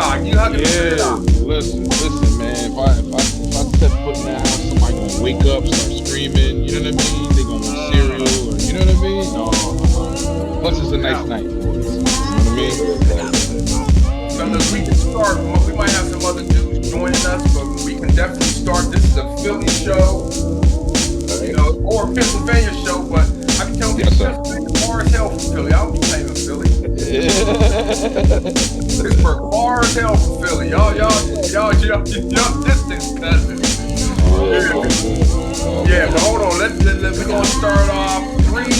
doc. You hugging the doc. Listen, man. If I step foot in the house, somebody gonna wake up, start screaming. You know what I mean? They gonna want cereal, or you know what I mean? No. Plus, it's a nice night for us. You know what I mean? So look, we can start. We might have some other dudes joining us, but we can definitely start. This is a Philly show, or a Pennsylvania show. But I can tell you, Pennsylvania far as hell from Philly. I don't be claiming Philly. Pittsburgh far as hell from Philly. Y'all distance cousins. Yeah, but hold on. We're gonna start off 3, 2,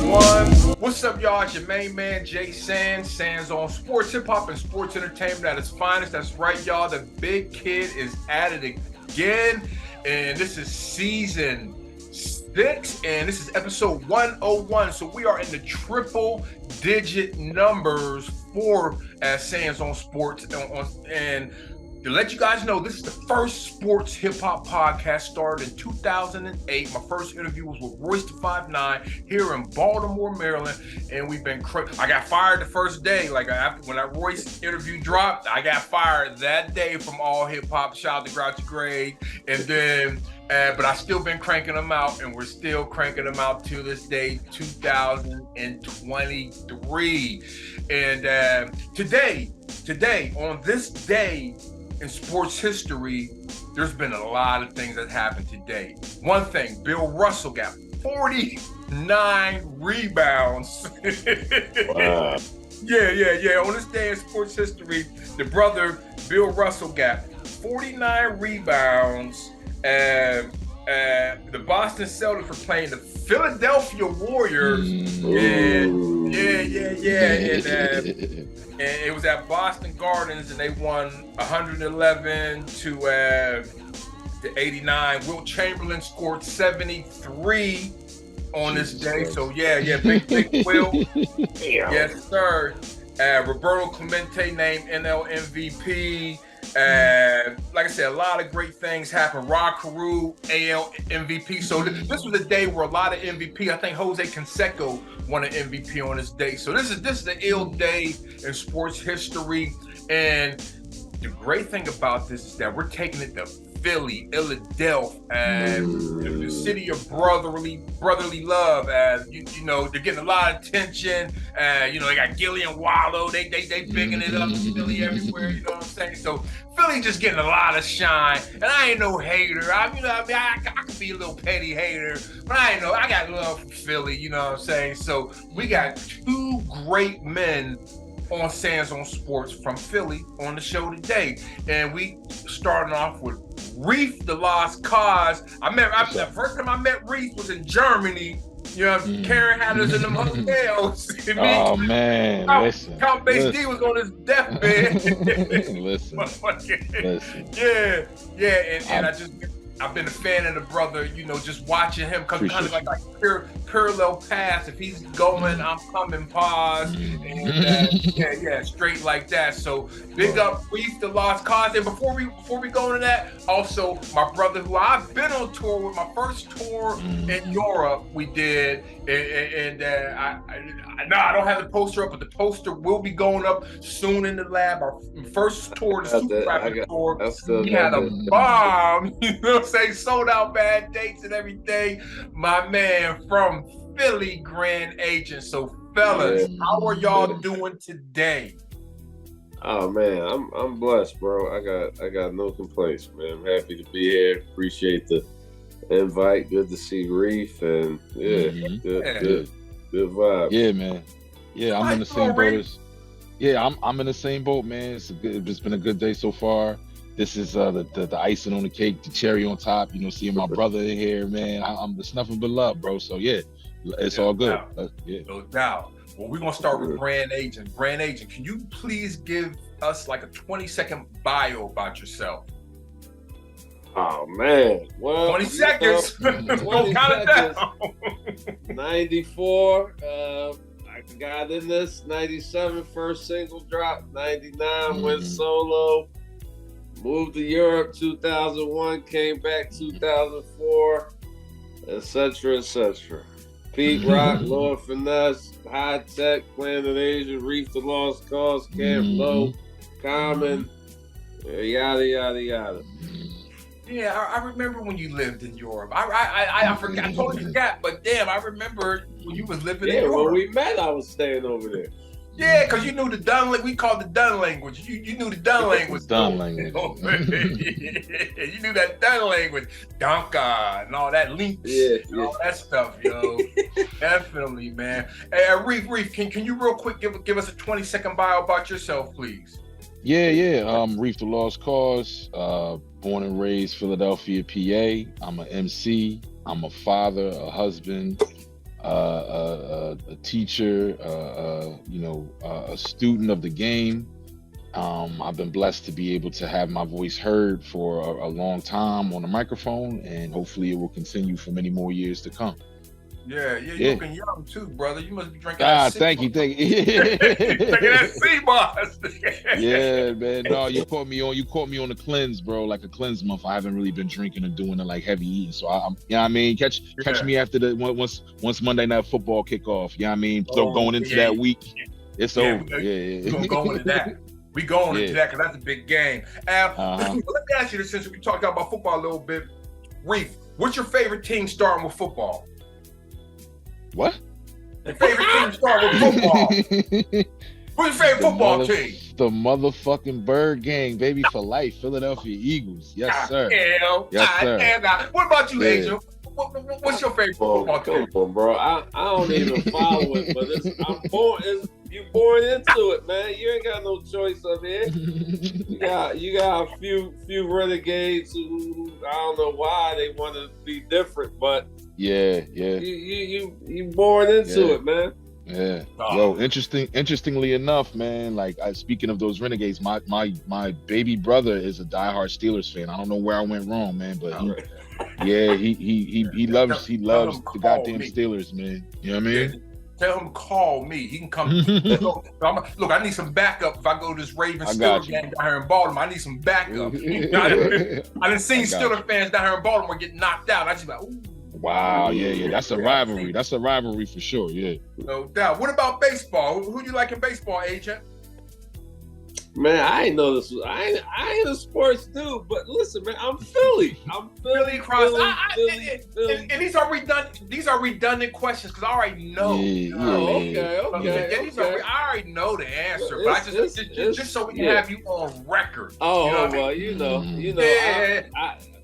1. What's up, y'all? It's your main man, Jay Sands on sports, hip hop, and sports entertainment at its finest. That's right, y'all. The big kid is at it again, and this is season 6, and this is episode 101. So we are in the triple digit numbers for Sands on Sports, and to let you guys know, this is the first sports hip-hop podcast started in 2008. My first interview was with Royce the 5'9" here in Baltimore, Maryland, and we've been I got fired the first day. Like, after when that Royce interview dropped, I got fired that day from All Hip-Hop. Shout out to Grouchy Grade. And then, but I still been cranking them out, and we're still cranking them out to this day, 2023. And today, on this day, in sports history, there's been a lot of things that happened today. One thing, Bill Russell got 49 rebounds. Wow. Yeah. On this day in sports history, the brother Bill Russell got 49 rebounds. The Boston Celtics were playing the Philadelphia Warriors. And it was at Boston Gardens, and they won 111 to 89. Wilt Chamberlain scored 73 on this day. So big Will. Yes, sir. Roberto Clemente named NL MVP. Like I said, a lot of great things happened. Rod Carew, AL MVP. So this was a day where a lot of MVP. I think Jose Canseco won an MVP on this day. So this is an ill day in sports history. And the great thing about this is that we're taking it to Philly, Philadelphia, and the city of brotherly love. You know, they're getting a lot of attention. They got Gillian Wallow. They bigging it up. Philly everywhere. You know what I'm saying? So Philly just getting a lot of shine. And I ain't no hater. I could be a little petty hater, but I got love for Philly. You know what I'm saying? So we got two great men on Sands on Sports from Philly on the show today, and we starting off with Reef, the Lost Cause. The first time I met Reef was in Germany. You know, Karen had us in them hotels. Oh man, Count Bass D was on his deathbed. listen. And I've been a fan of the brother, just watching him, because kind of like parallel paths. If he's going, I'm coming, pause. And straight like that. So big up Reef, the Lost Cause. And before we go into that, also my brother who I've been on tour with, my first tour in Europe we did. And I don't have the poster up, but the poster will be going up soon in the lab. Our first tour, the Super Rapid tour, we had a bomb. You know what I'm saying? Sold out, bad dates and everything. My man from Philly, Grand Agent. So fellas, how are y'all doing today? Oh man, I'm blessed, bro. I got no complaints, man. I'm happy to be here. Appreciate the invite. Good to see Reef, and good vibe. Yeah, man. Yeah, I'm in the same boat I'm in the same boat, man. It's been a good day so far. This is the icing on the cake, the cherry on top. Seeing my brother in here, man. I'm just nothing but love, bro. So yeah, it's all good. No doubt. Well, we're gonna start with Brand Agent. Brand Agent, can you please give us like a 20-second bio about yourself? Oh man, well, 20 seconds. Don't count it down. 94. I got in this. 97 first single drop. 99 went solo. Moved to Europe 2001. Came back 2004. Etc. Pete Rock, Lord Finesse, High Tech, Planet Asia, Reef, the Lost Cause, Camp Low, Common, yada yada yada. Yeah, I remember when you lived in Europe. I forgot, I totally forgot, but damn, I remember when you was living in Europe. Yeah, when we met, I was staying over there. Yeah, because you knew the Dun, we called the Dun language. You knew the Dun language. Dun language. You knew that Dun language. Donka and all that links and all that stuff, yo. Definitely, man. Hey, Reef, can you real quick give us a 20-second bio about yourself, please? Yeah. Reef the Lost Cause. Born and raised Philadelphia, PA. I'm an MC. I'm a father, a husband, a teacher, a student of the game. I've been blessed to be able to have my voice heard for a long time on the microphone, and hopefully it will continue for many more years to come. Yeah, you're looking young too, brother. You must be drinking that thank you. Drinking that sea moss. Yeah, man. No, you caught me on the cleanse, bro, like a cleanse month. I haven't really been drinking or doing it like heavy eating. So I'm catch me after the once Monday Night Football kick off. You know what I mean? So going into that week, it's over. We're gonna go into that. We going into that because that's a big game. Let me ask you this, since we talked about football a little bit. Reef, what's your favorite team starting with football? What? Your favorite team starting with football. Who's your favorite football team? The motherfucking Bird Gang, baby, for life. Philadelphia Eagles. Yes, sir. Yes, sir. What about you, Angel? What's your favorite football team? Come on, bro. I don't even follow it, but you born into it, man. You ain't got no choice up here. You got a few renegades who I don't know why they want to be different, but you born into it, man. Yeah. Yo, interestingly enough, man, like speaking of those renegades, my baby brother is a diehard Steelers fan. I don't know where I went wrong, man, but he loves the goddamn Steelers, man. You know what I mean? Tell him to call me. He can come. Look, I need some backup if I go to this Ravens Steelers game down here in Baltimore. I need some backup. I done seen Steelers fans down here in Baltimore get knocked out. I just like, ooh. Wow, yeah. That's a rivalry. That's a rivalry for sure, yeah. No doubt. What about baseball? Who do you like in baseball, Agent? Man, I ain't know this. I ain't a sports dude, but listen, man, I'm Philly. I'm Philly. And these are redundant questions because I already know. Okay. I already know the answer, but I just so we can have you on record. You know.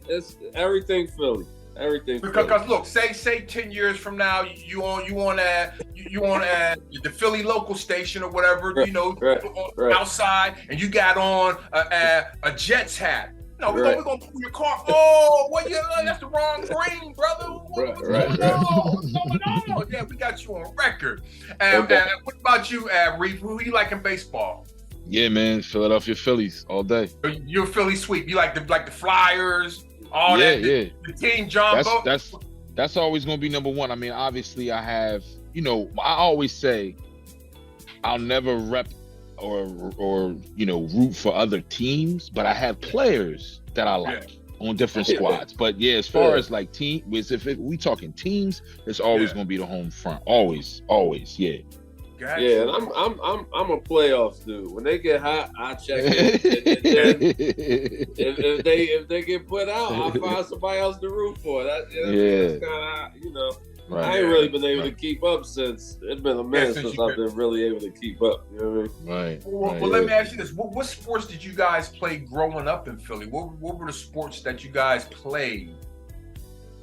It's everything Philly. Everything. Because look, say 10 years from now, you on the Philly local station or whatever, outside, and you got on a Jets hat. No, we're gonna pull your car. Oh, that's the wrong green, brother. What's going on? Yeah, we got you on record. What about you, Reef? Who you like in baseball? Yeah, man, Philadelphia Phillies all day. You're a Philly sweep. You like the Flyers. The team John Bo. That's always going to be number one. I mean, obviously I have, I always say I'll never rep or root for other teams, but I have players that I like on different squads. But as far as like if we talking teams, it's always going to be the home front. Always, yeah. Gotcha. Yeah, and I'm a playoffs dude. When they get hot, I check it. if they get put out, I'll find somebody else to root for. That's kind of Right. I ain't really been able to keep up since it's been a minute since I've been really able to keep up. You know what I mean? Right. Well, let me ask you this: what sports did you guys play growing up in Philly? What were the sports that you guys played?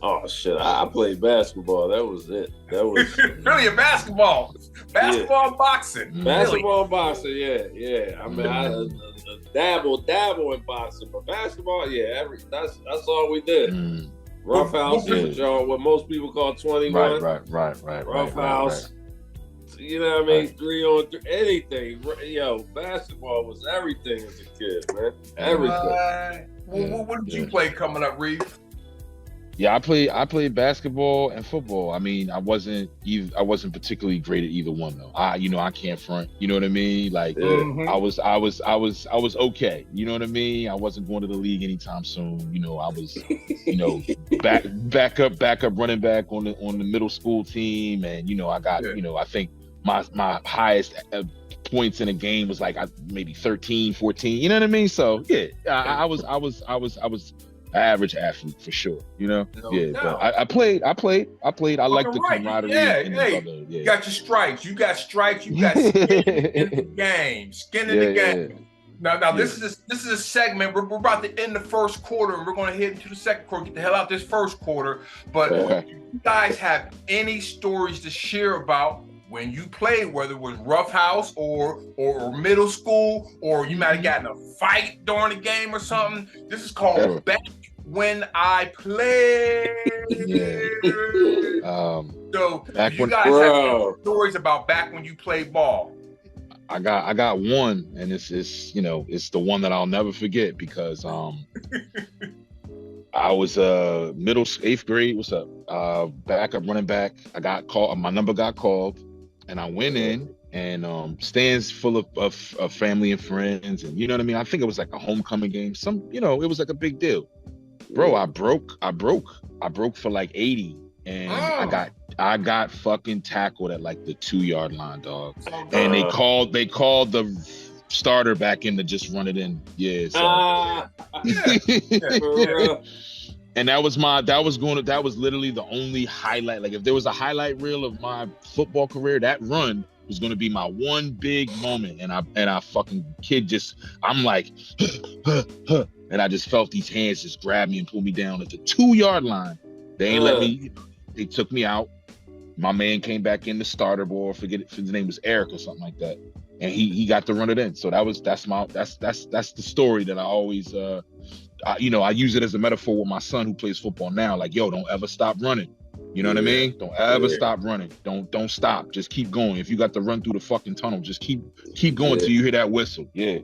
Oh shit! I played basketball. That was it. That was really a basketball and boxing. Basketball and boxing. Yeah. I mean, I dabble in boxing, but basketball, that's all we did. Rough house, what most people call 21. Right. Rough house. You know what I mean? 3-on-3, anything. Basketball was everything as a kid, man. Everything. What did you play coming up, Reef? Yeah, I played basketball and football. I mean, I wasn't particularly great at either one though. I can't front. You know what I mean? Like I was okay. You know what I mean? I wasn't going to the league anytime soon. I was, backup running back on the middle school team, and I got, I think my highest points in a game was like maybe 13, 14. You know what I mean? So yeah, I was an average athlete for sure. You know? No Yeah, doubt. but I played. I like the Right. camaraderie Yeah, and the hey, brother. you Yeah. got your stripes. You got stripes. You got skin in the game. Skin in the game. Now this is a segment. We're about to end the first quarter, and we're going to head into the second quarter. Get the hell out this first quarter. But if you guys have any stories to share about when you played, whether it was roughhouse or middle school, or you might have gotten a fight during the game or something, this is called Back When I Played. So you guys have stories about back when you played ball? I got one, and it's the one that I'll never forget because I was 8th grade. What's up? Backup running back. I got called. My number got called, and I went in, and stands full of family and friends, and you know what I mean. I think it was like a homecoming game. It was like a big deal, bro. I broke for like 80, and I got fucking tackled at like the 2-yard line, dog. And they called the starter back in to just run it in. Yeah. So. And that was literally the only highlight. Like if there was a highlight reel of my football career, that run was going to be my one big moment. And I fucking I'm like, and I just felt these hands just grab me and pull me down at the 2-yard line. They ain't let me. They took me out. My man came back in, the starter boy. Forget it. His name was Eric or something like that, and he got to run it in. So that's the story that I always I use it as a metaphor with my son who plays football now. Like, yo, don't ever stop running. You know what I mean? Don't ever stop running. Don't stop. Just keep going. If you got to run through the fucking tunnel, just keep going till you hear that whistle. Yeah.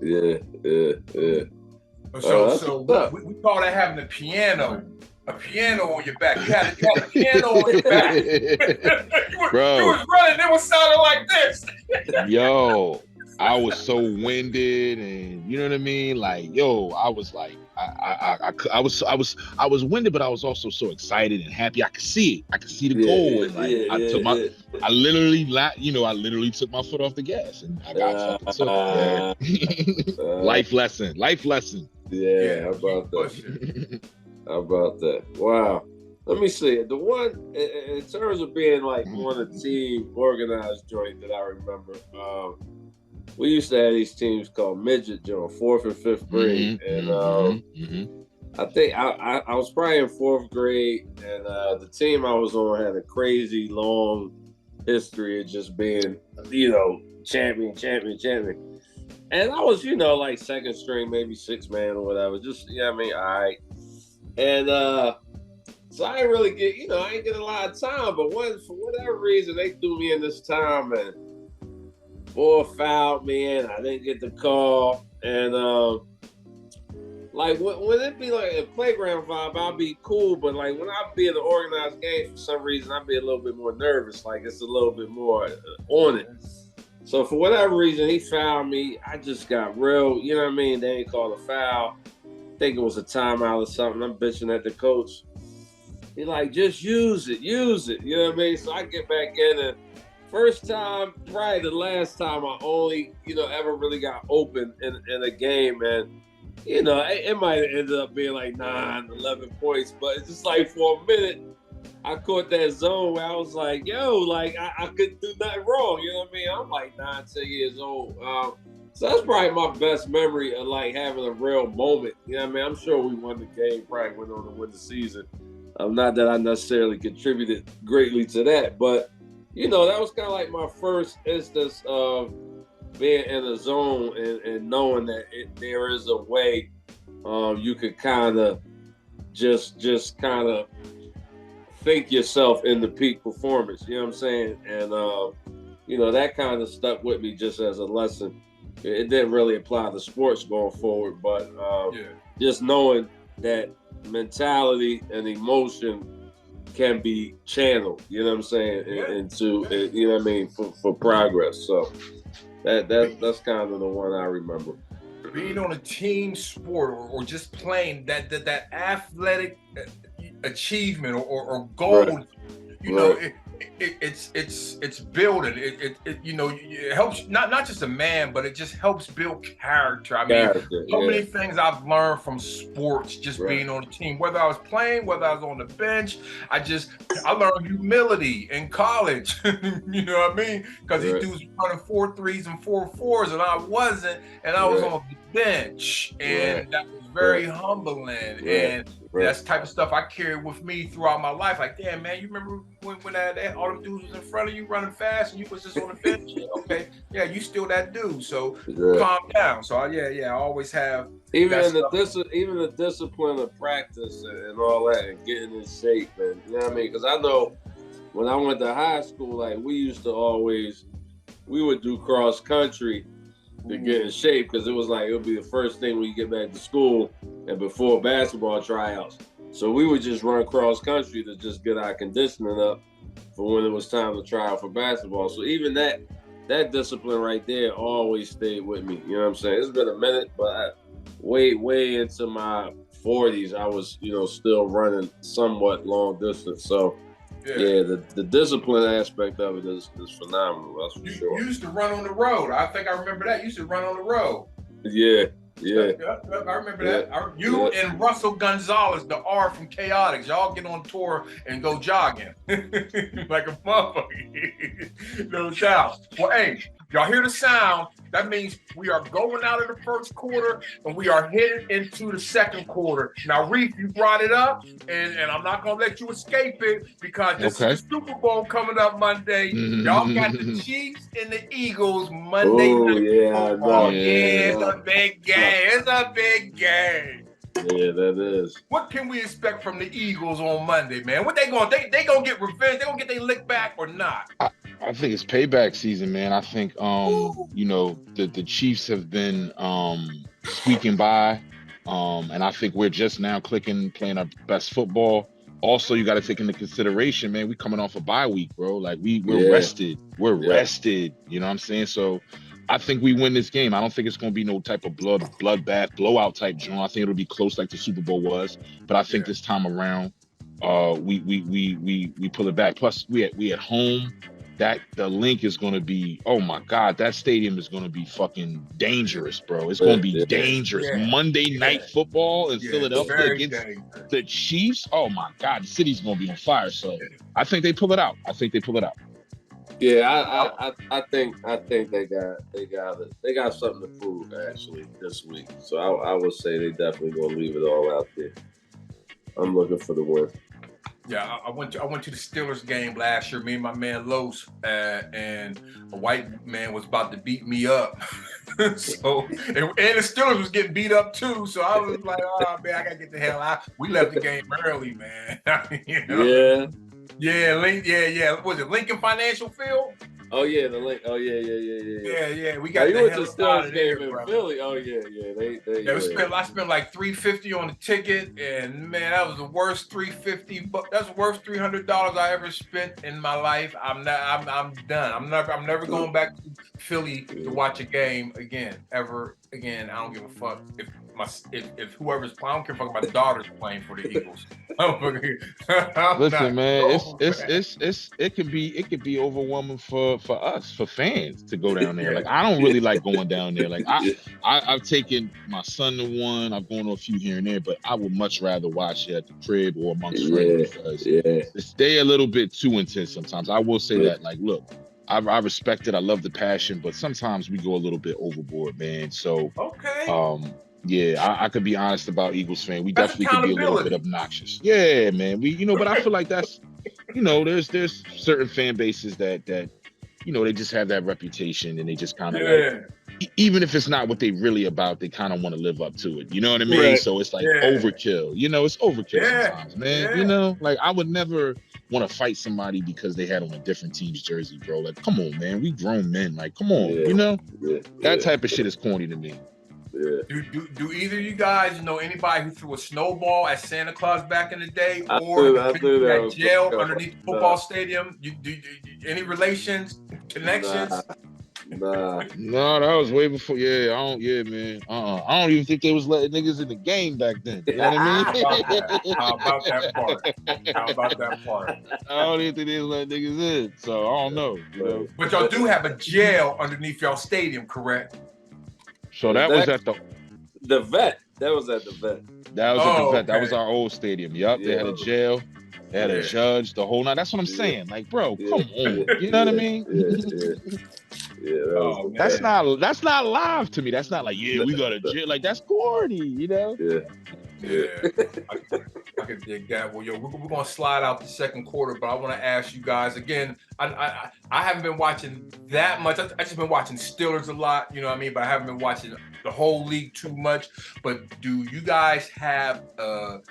So we call that having a piano on your back. You had a piano on your back. Bro. You was running, it was sounding like this. Yo, I was so winded, and you know what I mean? Like, yo, I was like, I was winded, but I was also so excited and happy. I could see it. I could see the goal, and like I literally took my foot off the gas, and I got fucking took. Life lesson. Yeah, how about that? Wow. Let me see. The one in terms of being like on a team organized joint that I remember. We used to have these teams called midget joint, 4th and 5th grade, and I think I was probably in 4th grade, and the team I was on had a crazy long history of just being, champion. And I was, like second string, maybe 6 man or whatever. Just, all right. And so I didn't really get, I didn't get a lot of time, but for whatever reason, they threw me in this time, and boy fouled me, and I didn't get the call. And like when it be like a playground vibe, I'll be cool, but like when I be in an organized game, for some reason, I'll be a little bit more nervous. Like it's a little bit more on it. So for whatever reason, he fouled me. I just got real, you know what I mean? They ain't called a foul. I think it was a timeout or something. I'm bitching at the coach. He like, just use it. You know what I mean? So I get back in, and first time, probably the last time I only, ever really got open in a game. And, it might have ended up being like 9, 11 points. But it's just like for a minute, I caught that zone where I was like, yo, like I couldn't do nothing wrong. You know what I mean? I'm like 9, 10 years old. So that's probably my best memory of like having a real moment. You know what I mean? I'm sure we won the game, probably went on to win the season. Not that I necessarily contributed greatly to that, but that was kind of like my first instance of being in a zone and knowing that there is a way you could kind of just kind of think yourself in the peak performance. You know what I'm saying? And that kind of stuck with me just as a lesson. It didn't really apply to sports going forward, but just knowing that mentality and emotion can be channeled, you know what I'm saying, into, you know what I mean, for progress. So that's kind of the one I remember. Being on a team sport or just playing that athletic achievement or goal, it's building. It helps not just a man, but it just helps build character. I mean, so many things I've learned from sports, just being on the team. Whether I was playing, whether I was on the bench, I learned humility in college. You know what I mean? Because these dudes were running 4 3s and 4 4s, and I wasn't, and I was on the bench, and that was very humbling. And that's the type of stuff I carried with me throughout my life. Like, damn, man, you remember when all them dudes was in front of you running fast and you was just on the bench? Okay, yeah, you still that dude. So calm down. So I always have even the discipline of practice and all that, and getting in shape, and you know what I mean? Because I know when I went to high school, like we would do cross country to get in shape, because it would be the first thing when you get back to school and before basketball tryouts. So we would just run cross country to just get our conditioning up for when it was time to try out for basketball. So even that discipline right there always stayed with me. You know what I'm saying? It's been a minute, but way into my 40s, I was, still running somewhat long distance. So the discipline aspect of it is phenomenal. That's for sure. You used to run on the road. I think I remember that. You used to run on the road. Yeah. I remember that. You and Russell Gonzalez, the R from Chaotix, y'all get on tour and go jogging like a motherfucker. No doubt. Well, hey, y'all hear the sound? That means we are going out of the first quarter and we are headed into the second quarter. Now, Reef, you brought it up, and I'm not going to let you escape it, because this is the Super Bowl coming up Monday. Y'all got the Chiefs and the Eagles Monday night football. It's a big game. It's a big game. Yeah, that is. What can we expect from the Eagles on Monday, man? What they going to get revenge? They going to get their lick back or not? I think it's payback season, man. I think the Chiefs have been squeaking by, and I think we're just now playing our best football. Also, you got to take into consideration, man, we coming off a bye week, bro. Like we're rested. We're rested. You know what I'm saying? So I think we win this game. I don't think it's going to be no type of bloodbath, blowout type joint. I think it'll be close like the Super Bowl was. But I think this time around, we pull it back. Plus, we at home. That the link is going to be, oh my God, that stadium is going to be fucking dangerous, bro. It's going to be dangerous. Monday night football in Philadelphia against the Chiefs. Oh my God, the city's going to be on fire. So I think they pull it out. Yeah, I think they got something to prove actually this week. So I would say they definitely gonna leave it all out there. I'm looking for the win. Yeah, I went to the Steelers game last year. Me and my man Los, and a white man was about to beat me up. So and the Steelers was getting beat up too. So I was like, oh man, I gotta get the hell out. We left the game early, man. You know? Yeah. Was it Lincoln Financial Field? Oh yeah, the link. Oh yeah. Yeah. We got the hell out of there, in Philly. Oh yeah. I spent like $350 on the ticket, and man, that was the worst $350. That's the worst $300 I ever spent in my life. I'm done. I'm never going back to Philly to watch a game again, ever again. I don't give a fuck if whoever's playing. I don't care if my daughter's playing for the Eagles. Listen, man, it could be overwhelming for us, for fans, to go down there. Like I don't really like going down there. Like I've taken my son to one. I've gone to a few here and there, but I would much rather watch it at the crib or amongst friends, because they a little bit too intense sometimes. I will say that. Like, look, I respect it. I love the passion, but sometimes we go a little bit overboard, man. So I could be honest about Eagles fan. We definitely could be a little bit obnoxious. Yeah, man. But I feel like that's, there's certain fan bases that they just have that reputation, and they just kind of like, even if it's not what they really about, they kind of want to live up to it. You know what I mean? Right. So it's like overkill. It's overkill sometimes, man. Like I would never want to fight somebody because they had on a different team's jersey, bro. Like, come on, man. We grown men. Like, come on. That type of shit is corny to me. Yeah. Do either of you guys know anybody who threw a snowball at Santa Claus back in the day, or that jail underneath the football stadium? You any relations, connections? Nah. No, that was way before. Yeah, I don't. Yeah, man. I don't even think they was letting niggas in the game back then. You know what I mean? How about that? How about that part? How about that part? I don't even think they was letting niggas in. So I don't know. You know. But y'all do have a jail underneath y'all stadium, correct? So that was at the vet. That was at the vet. That was at the vet. Okay. That was our old stadium. Yup. Yeah. They had a jail. They had a judge. The whole night. That's what I'm saying. Like, bro, come on. You know what I mean? Yeah. That's not live to me. That's not like, yeah, we got a jail. Like, that's corny. You know? Yeah. I can dig that. Well, yo, we're gonna slide out the second quarter, but I want to ask you guys again. I haven't been watching that much. I just been watching Steelers a lot. You know what I mean? But I haven't been watching the whole league too much. But do you guys have almost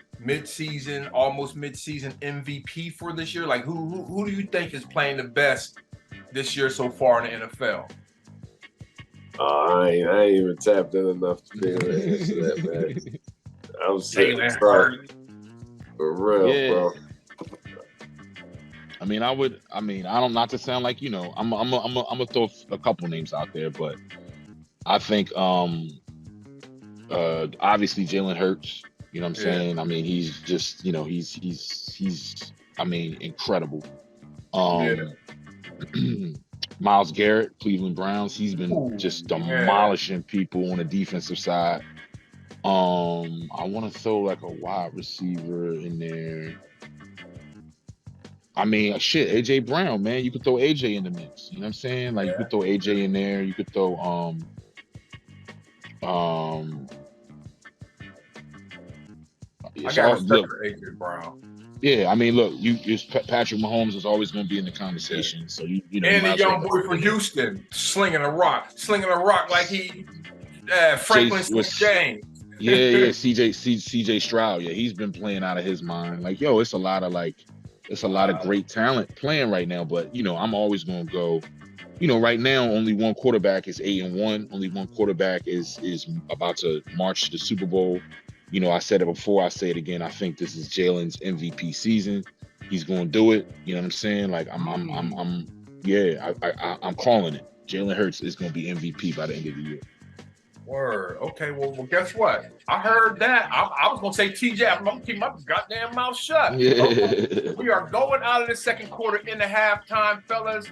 mid-season MVP for this year? Like, who do you think is playing the best this year so far in the NFL? I ain't even tapped in enough to be able to answer that, man. I'm saying for real, bro. I mean, I don't, not to sound like, I'm gonna throw a couple names out there, but I think obviously Jalen Hurts, you know what I'm saying? I mean, he's just, he's I mean, incredible. Myles Garrett, Cleveland Browns, he's been just demolishing people on the defensive side. I want to throw like a wide receiver in there. I mean, shit, AJ Brown, man. You could throw AJ in the mix. You know what I'm saying? Like, you could throw AJ in there. You could throw I got respect for AJ Brown. Yeah, I mean, look, Patrick Mahomes is always going to be in the conversation. So you know, and the young boy from Houston slinging a rock like he Franklin James. Yeah, CJ Stroud. Yeah, he's been playing out of his mind. Like, yo, it's a lot of great talent playing right now. But I'm always going to go. Right now, only one quarterback is 8-1. Only one quarterback is about to march to the Super Bowl. I said it before. I say it again. I think this is Jalen's MVP season. He's going to do it. You know what I'm saying? Like, I'm calling it. Jalen Hurts is going to be MVP by the end of the year. Word. Okay. Well, guess what? I heard that. I was gonna say TJ. I'm gonna keep my goddamn mouth shut. Yeah. Okay. We are going out of the second quarter in the halftime, fellas.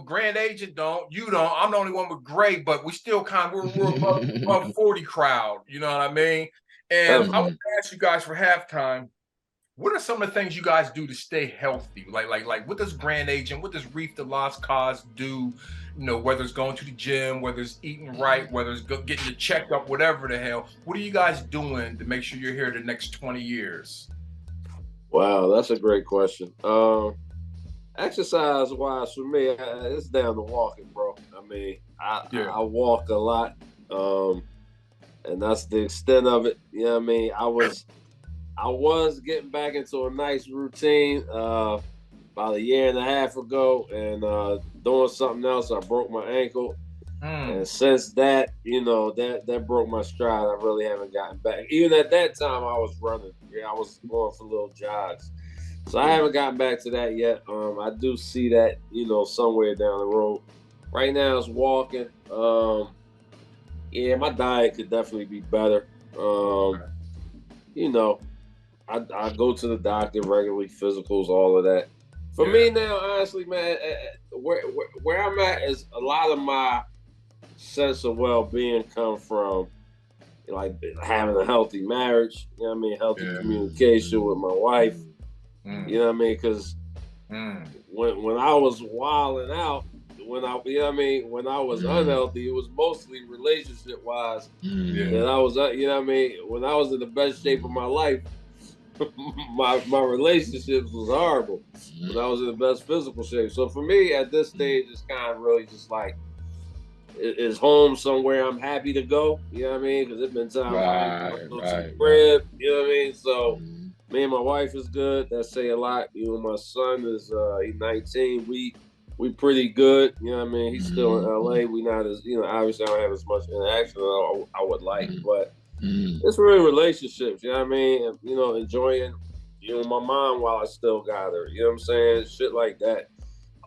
Grand Agent don't. You don't. I'm the only one with gray, but we still we're above 40 crowd. You know what I mean? And I want to ask you guys for halftime. What are some of the things you guys do to stay healthy? Like what does Grand Agent, what does Reef the Lost Cause do? Whether it's going to the gym, whether it's eating right, whether it's getting your checkup, whatever the hell. What are you guys doing to make sure you're here the next 20 years? Wow, that's a great question. Exercise-wise, for me, it's down to walking, bro. I mean, I walk a lot, and that's the extent of it. You know what I mean? I was getting back into a nice routine about a year and a half ago, and doing something else, I broke my ankle. And since that, that broke my stride. I really haven't gotten back. Even at that time, I was running. I was going for little jogs. So I haven't gotten back to that yet. I do see that, somewhere down the road. Right now, it's walking. My diet could definitely be better. I go to the doctor regularly, physicals, all of that. For me now, honestly, man, where I'm at is a lot of my sense of well-being come from, like, having a healthy marriage. You know what I mean? Healthy communication with my wife. You know what I mean? Because when I was wilding out, when I was unhealthy, it was mostly relationship-wise. And I was, when I was in the best shape of my life, my relationships was horrible. When I was in the best physical shape. So for me, at this stage, it's kind of really just like, it's home somewhere I'm happy to go. You know what I mean? Because it's been time I go to the crib. You know what I mean? So me and my wife is good. That say a lot. My son is he's 19. We pretty good. You know what I mean? He's still in LA. We not as obviously I don't have as much interaction as I would like, but it's really relationships. You know what I mean? And, enjoying my mom while I still got her. You know what I'm saying? Shit like that.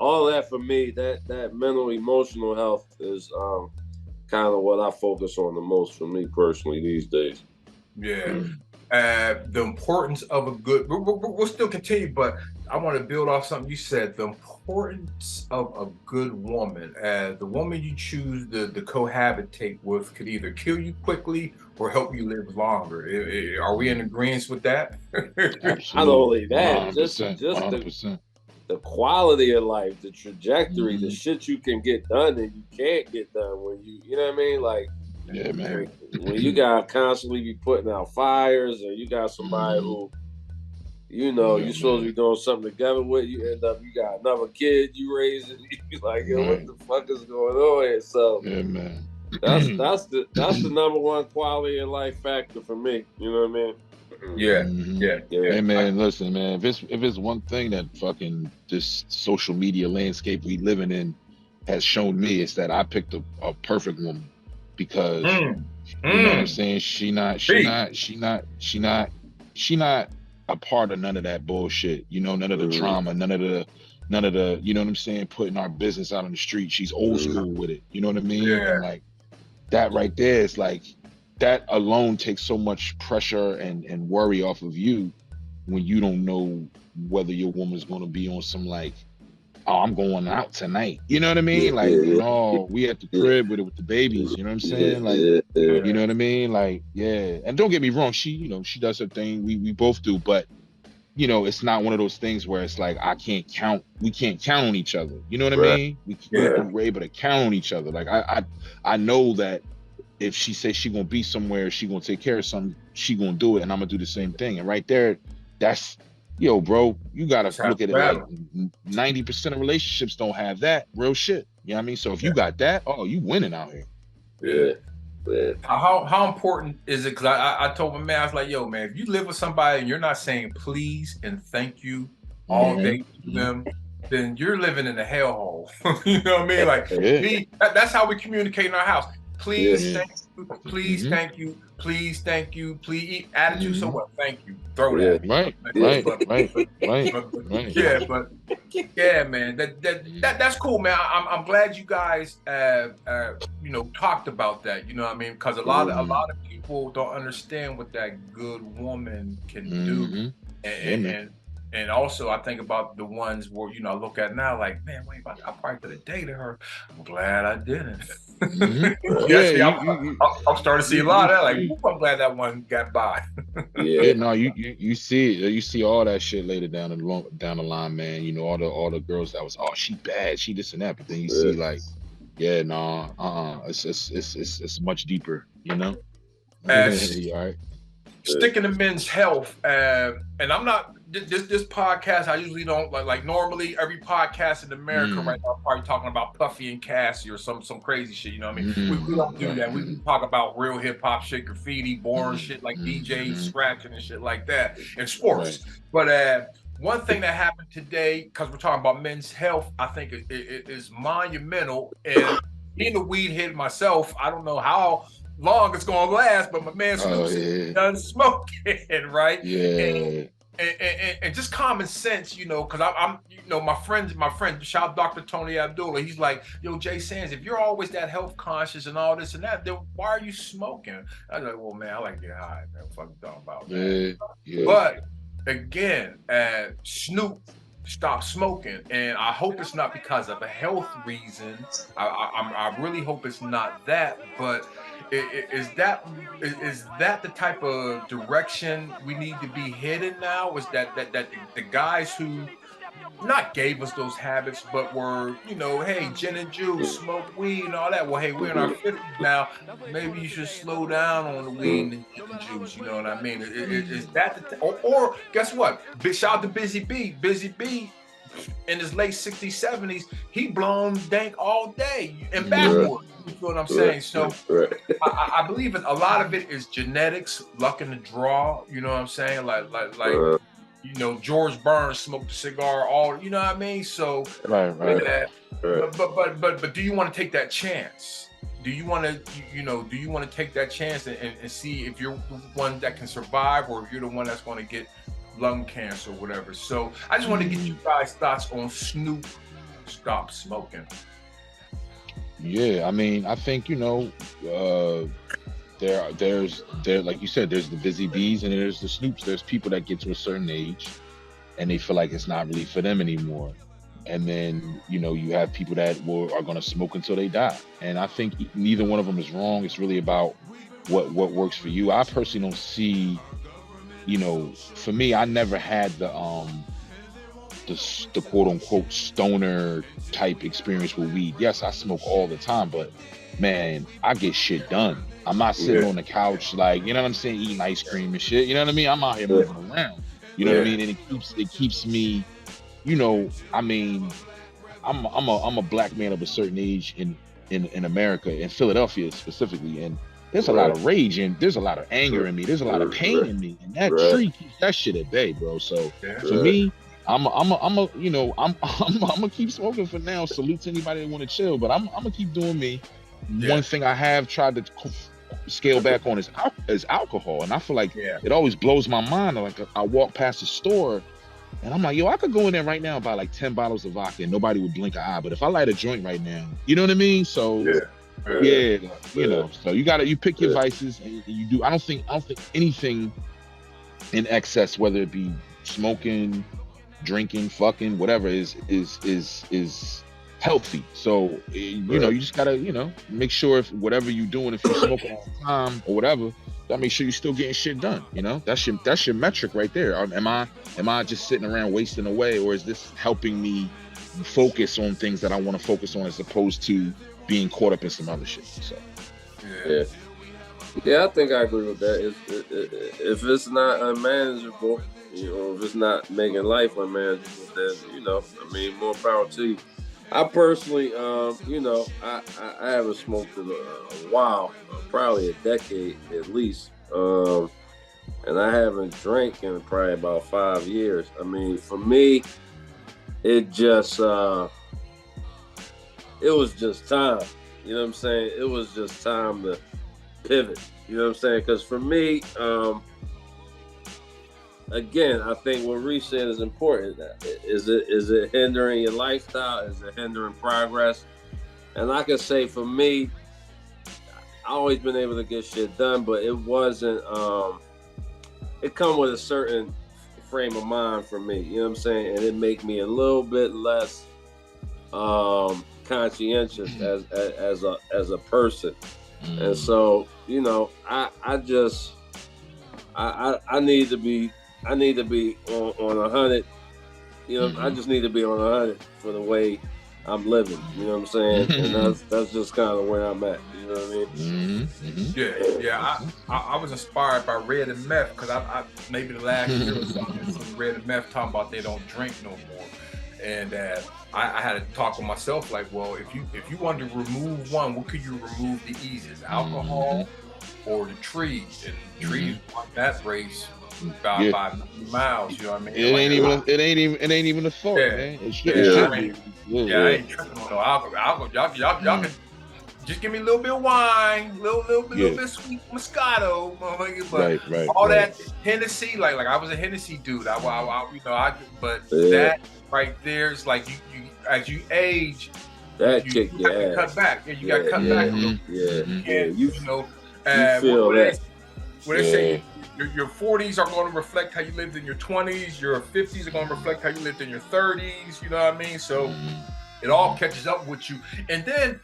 all that for me, that mental, emotional health is kind of what I focus on the most for me personally these days. Yeah. The importance of a good, we'll still continue, but I want to build off something you said. The importance of a good woman. The woman you choose to cohabitate with could either kill you quickly or help you live longer. Are we in agreement with that? Absolutely. Not only that, 100%, just 100%. the quality of life, the trajectory, the shit you can get done and you can't get done when you know what I mean? Like, yeah, man. When you gotta constantly be putting out fires, or you got somebody who, you know, you're supposed to be doing something together with, you end up, you got another kid you raising, you like, yo, what the fuck is going on here? So, yeah, man. That's the number one quality of life factor for me. You know what I mean? Yeah. Hey man, listen, man. If it's one thing that fucking this social media landscape we living in has shown me, it's that I picked a perfect woman because you know what I'm saying. She not a part of none of that bullshit. You know, none of the drama, none of the you know what I'm saying. Putting our business out on the street. She's old school with it. You know what I mean? Yeah. And like that right there is like. That alone takes so much pressure and worry off of you when you don't know whether your woman's going to be on some like, oh, I'm going out tonight. You know what I mean? Like, no, we at the crib with the babies. You know what I'm saying? Like, you know what I mean? Like, yeah. And don't get me wrong. She, you know, she does her thing. We both do. But, you know, it's not one of those things where it's like, we can't count on each other. You know what I mean? We're able to count on each other. Like, I know that if she says she gonna be somewhere, she gonna take care of something, she gonna do it, and I'm gonna do the same thing. And right there, that's, yo, bro, you gotta look at it like 90% of relationships don't have that real shit. You know what I mean? So if you got that, oh, you winning out here. Yeah. How important is it? Because I told my man, I was like, yo, man, if you live with somebody and you're not saying please and thank you all day to them, then you're living in a hellhole. You know what I mean? Like, that's how we communicate in our house. Please, thank you. Please, thank you. Please, thank you. Please, attitude. So what? Thank you. Throw that. Right. Yeah, but yeah, man. That's cool, man. I'm glad you guys, you know, talked about that. You know what I mean? Because a lot of people don't understand what that good woman can do, and also I think about the ones where, you know, I look at now like, man, wait, I probably could have dated her. I'm glad I didn't. I'm starting to see a lot of that. Like, I'm glad that one got by. No, you see all that shit later down the line, man. You know, all the girls that was, oh, she bad, she this and that, but then you see like, it's much deeper, you know. All right. Sticking to men's health, and I'm not this podcast. I usually don't like normally every podcast in America right now probably talking about Puffy and Cassie or some crazy shit. You know what I mean? We don't do that. We talk about real hip hop shit, graffiti, boring shit like DJs scratching and shit like that, and sports. But one thing that happened today, because we're talking about men's health, I think it is monumental. And being a weed head myself, I don't know how long it's gonna last, but my man Snoop's done smoking, right? And just common sense, you know, because I'm, you know, my friend, shout out Dr. Tony Abdullah, he's like, yo, Jay Sands, if you're always that health conscious and all this and that, then why are you smoking? I was like, well, man, I like to get high, man. What the fuck about that? But again, Snoop stopped smoking, and I hope it's not because of a health reason. I really hope it's not that, but is that the type of direction we need to be headed now? Is that the guys who not gave us those habits, but were, you know, hey, gin and juice, smoke weed and all that. Well, hey, we're in our 50s now. Maybe you should slow down on the weed and gin and juice. You know what I mean? Is that or guess what? Shout out to Busy B. Busy B in his late 60s, 70s, he blown dank all day and backwards. You feel what I'm saying? So I believe a lot of it is genetics, luck in the draw. You know what I'm saying? Like you know, George Burns smoked a cigar all. You know what I mean? So but do you want to take that chance? Do you want to, you know, take that chance and see if you're the one that can survive, or if you're the one that's going to get lung cancer or whatever? So I just want to get you guys' thoughts on Snoop stop smoking? Yeah, I mean, I think there's like you said, there's the busy bees and there's the snoops. There's people that get to a certain age and they feel like it's not really for them anymore. And then you have people that are going to smoke until they die. And I think neither one of them is wrong. It's really about what works for you. I personally don't see, for me, I never had the quote unquote stoner type experience with weed. Yes, I smoke all the time, but man, I get shit done. I'm not sitting on the couch like, you know what I'm saying, eating ice cream and shit. You know what I mean? I'm out here moving around. You know what I mean? And it keeps me, I mean, I'm a black man of a certain age in America, in Philadelphia specifically, and there's a lot of rage and there's a lot of anger in me. There's a lot of pain in me, and that tree keeps that shit at bay, bro. So for me, I'm gonna keep smoking for now. Salute to anybody that want to chill, but I'm gonna keep doing me. One thing I have tried to scale back on is alcohol, and I feel like it always blows my mind. Like I walk past the store, and I'm like, yo, I could go in there right now and buy like 10 bottles of vodka, and nobody would blink an eye. But if I light a joint right now, you know what I mean? So so you pick your vices, and you do. I don't think anything in excess, whether it be smoking, drinking, fucking, whatever, is healthy. So you just gotta make sure if whatever you're doing, if you're smoking all the time or whatever, that make sure you're still getting shit done. That's your metric right there. Am I just sitting around wasting away, or is this helping me focus on things that I want to focus on as opposed to being caught up in some other shit? So I think I agree with that. If it's not unmanageable, if it's not making life unmanageable, then I mean, more power to you. I personally, I haven't smoked in a while, probably a decade at least, and I haven't drank in probably about 5 years. I mean, for me, it just it was just time. You know what I'm saying? It was just time to pivot. You know what I'm saying? Because for me, again, I think what Reef said is important. Is it hindering your lifestyle? Is it hindering progress? And I can say for me, I always been able to get shit done, but it wasn't. It come with a certain frame of mind for me. You know what I'm saying? And it make me a little bit less conscientious as a person. And so I need to be on 100. I just need to be on 100 for the way I'm living. You know what I'm saying? And that's just kind of where I'm at. You know what I mean? I was inspired by Red and Meth, because I maybe the last year or so, Red and Meth talking about they don't drink no more, and I had to talk with myself like, well, if you wanted to remove one, what could you remove the easiest? Alcohol or the trees? And the trees won that race by 5 miles. You know what I mean? It ain't even a thought, man. It should be. I ain't tripping on no alcohol. Y'all can just give me a little bit of wine, little bit of sweet Moscato, but all that Hennessy, like I was a Hennessy dude. That right there is like you as you age, that you got to cut back. You got to cut back a little. You feel that. What they say, your 40s are going to reflect how you lived in your 20s. Your 50s are going to reflect how you lived in your 30s. You know what I mean? So it all catches up with you. And then,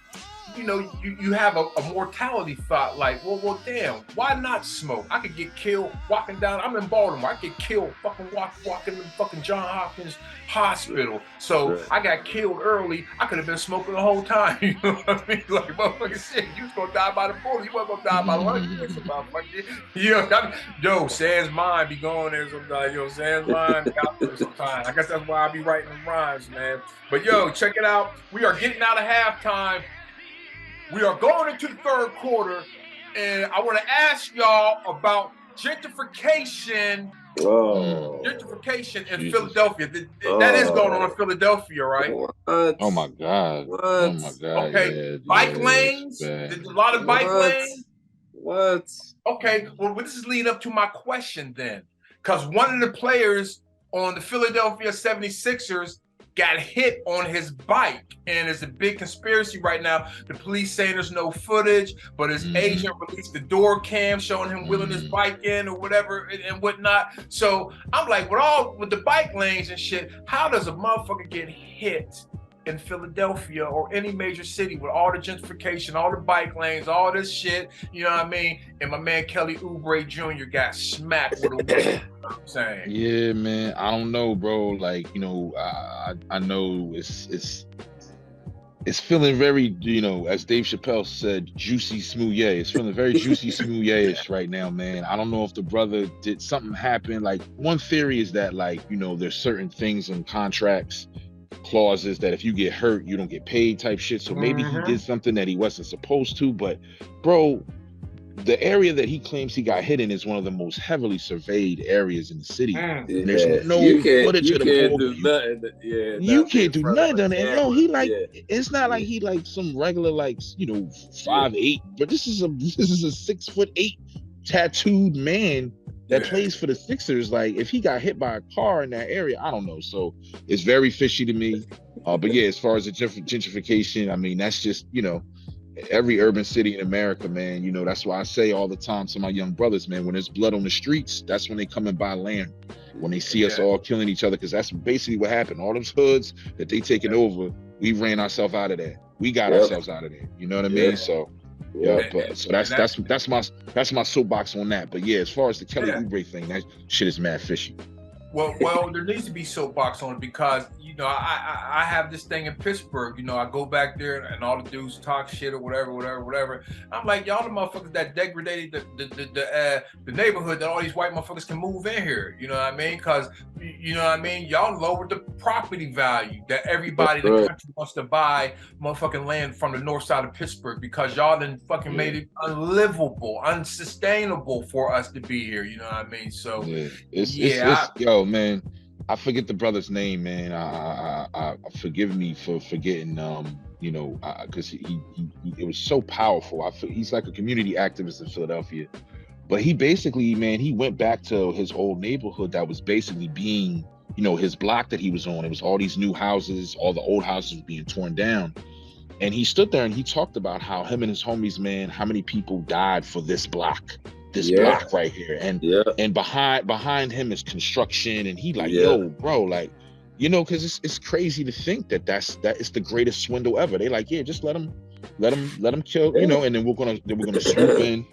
you have a mortality thought like, well, damn, why not smoke? I could get killed walking down. I'm in Baltimore. I get killed fucking walking in fucking John Hopkins Hospital. So I got killed early. I could have been smoking the whole time. You know what I mean? Like, motherfucking shit, you was gonna die by the bullet. You wasn't gonna die by lunch. Yo, Sans mind be going there sometimes. Sans mind out there sometimes. I guess that's why I be writing them rhymes, man. But check it out. We are getting out of halftime. We are going into the third quarter, and I want to ask y'all about gentrification. Gentrification in Philadelphia. That is going on in Philadelphia, right? What? Oh my God. What? Oh my God. Okay. Bike lanes. There's a lot of bike lanes. What? Okay. Well, this is leading up to my question then. Because one of the players on the Philadelphia 76ers got hit on his bike. And it's a big conspiracy right now. The police saying there's no footage, but his agent released the door cam showing him wheeling his bike in or whatever and whatnot. So I'm like, with the bike lanes and shit, how does a motherfucker get hit in Philadelphia or any major city with all the gentrification, all the bike lanes, all this shit, you know what I mean? And my man Kelly Oubre Jr. got smacked with a whip, you know what I'm saying? Yeah, man. I don't know, bro. Like, you know, I know it's feeling very, you know, as Dave Chappelle said, juicy smoothie. It's feeling very juicy smoothie-ish right now, man. I don't know if the brother did something happen. Like, one theory is that, like, you know, there's certain things in contracts, clauses that if you get hurt, you don't get paid type shit. So maybe he did something that he wasn't supposed to. But, bro, the area that he claims he got hit in is one of the most heavily surveyed areas in the city. And there's no footage of the ball. You can't do nothing. And yo, he like, it's not like he like some regular, like, you know, 5'8", but this is a 6'8" tattooed man that plays for the Sixers. Like, if he got hit by a car in that area, I don't know. So it's very fishy to me. But yeah, as far as the gentrification, I mean, that's just, you know, every urban city in America, man. You know, that's why I say all the time to my young brothers, man, when there's blood on the streets, that's when they come and buy land. When they see us all killing each other, because that's basically what happened. All those hoods that they taking over, we ran ourselves out of there. We got ourselves out of there. You know what I mean? So but so that's my soapbox on that. But yeah, as far as the Kelly Oubre thing, that shit is mad fishy. Well, there needs to be soapbox on it because, you know, I have this thing in Pittsburgh. You know, I go back there and all the dudes talk shit or whatever. I'm like, y'all the motherfuckers that degraded the neighborhood that all these white motherfuckers can move in here. You know what I mean? Because, you know what I mean? Y'all lowered the property value that everybody in the country wants to buy motherfucking land from the north side of Pittsburgh because y'all done fucking made it unlivable, unsustainable for us to be here. You know what I mean? So, yo, man, I forget the brother's name, man. I forgive me for forgetting, you know, because he it was so powerful. He's like a community activist in Philadelphia, but he basically, man, he went back to his old neighborhood that was basically being, you know, his block that he was on. It was all these new houses, all the old houses being torn down. And he stood there and he talked about how him and his homies, man, how many people died for this block. This block right here, and behind him is construction, and he like, yo, bro, like, you know, because it's crazy to think that it's the greatest swindle ever. They like, yeah, just let him kill, you know, and then we're gonna swoop in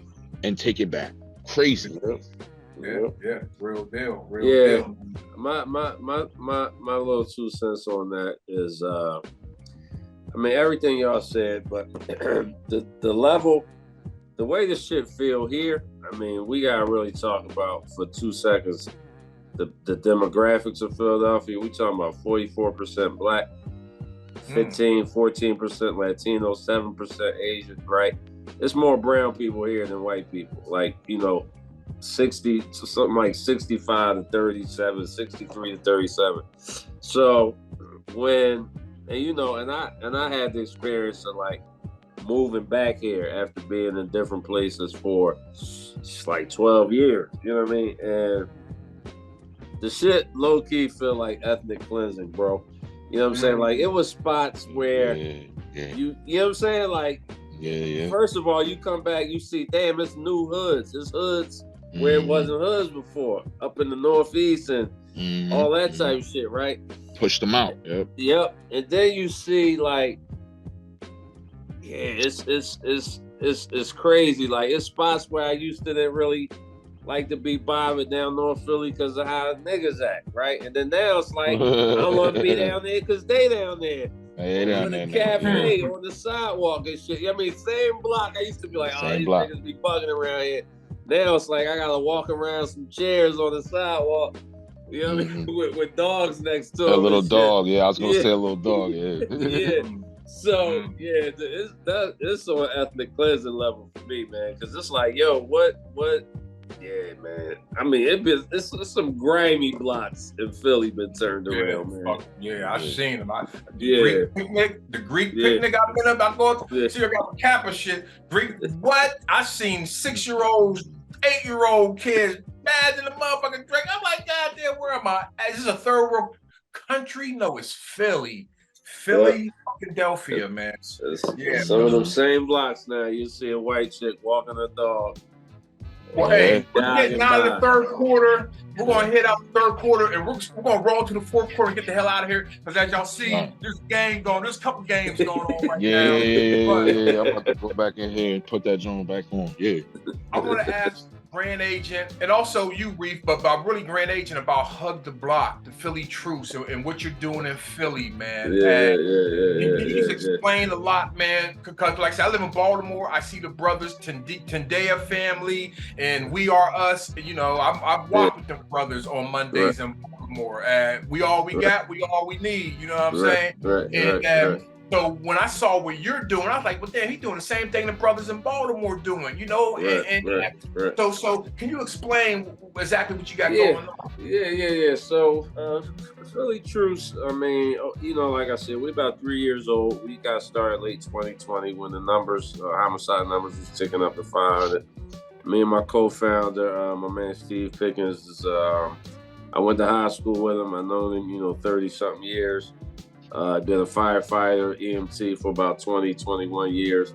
and take it back. Crazy. Yeah, real deal. My little 2 cents on that is, I mean, everything y'all said, but the level. The way this shit feel here, I mean, we gotta really talk about for 2 seconds the demographics of Philadelphia. We talking about 44% black, 14% Latino, 7% Asian, right? There's more brown people here than white people. Like, you know, 60 to something like 65 to 37, 63 to 37. So and I had the experience of like moving back here after being in different places for just like 12 years, you know what I mean? And the shit low-key feel like ethnic cleansing, bro. You know what I'm saying? Like, it was spots where you know what I'm saying? Like, first of all, you come back, you see, damn, it's new hoods. It's hoods where it wasn't hoods before, up in the Northeast and all that type of shit, right? Pushed them out. Yep. And then you see, like, it's crazy. Like, it's spots where I used to didn't really like to be bothered down North Philly because of how niggas act, right? And then now it's like, I don't want to be down there because they down there. Hey, down there. In the cafe, on the sidewalk and shit. I mean, same block. I used to be like, these niggas be bugging around here. Now it's like, I got to walk around some chairs on the sidewalk. You know what I mean? With dogs next to them. A little dog, I was going to say a little dog, yeah. So it's on an ethnic cleansing level for me, man, because it's like, yo, what? Yeah, man. I mean, it's some grimy blocks in Philly been turned around, man. I've seen them. The Greek picnic I've been up. I go to see I got Kappa shit. Greek, what? I seen 6-year-olds, 8-year-old kids bad in the motherfucking drink. I'm like, God damn, where am I? This is a third world country? No, it's Philly. Philly, Philadelphia, man. Yeah, some of them same blocks now. You see a white chick walking a dog. Well, hey, we're getting out of the third quarter. We're going to hit out the third quarter, and we're going to roll to the fourth quarter and get the hell out of here. Because as y'all see, there's a game going. There's a couple games going on right now. Yeah. I'm about to go back in here and put that joint back on. Yeah. I want to ask Grand Agent, and also you, Reef, but really Grand Agent about Hug the Block, the Philly Truce, and what you're doing in Philly, man. Can you explain a lot, man? Because like I said, I live in Baltimore. I see the brothers, Tendea family, and We Are Us. You know, I've walked with them brothers on Mondays in Baltimore. And we all we got, we all we need. You know what I'm saying? So when I saw what you're doing, I was like, well, damn, he's doing the same thing the brothers in Baltimore doing, you know? So can you explain exactly what you got going on? Yeah. So Philly Truce, I mean, you know, like I said, we're about 3 years old. We got started late 2020 when the numbers, homicide numbers was ticking up to 500. Me and my co-founder, my man Steve Pickens, is, I went to high school with him. I known him, 30-something years. Been a firefighter, EMT for about 20, 21 years.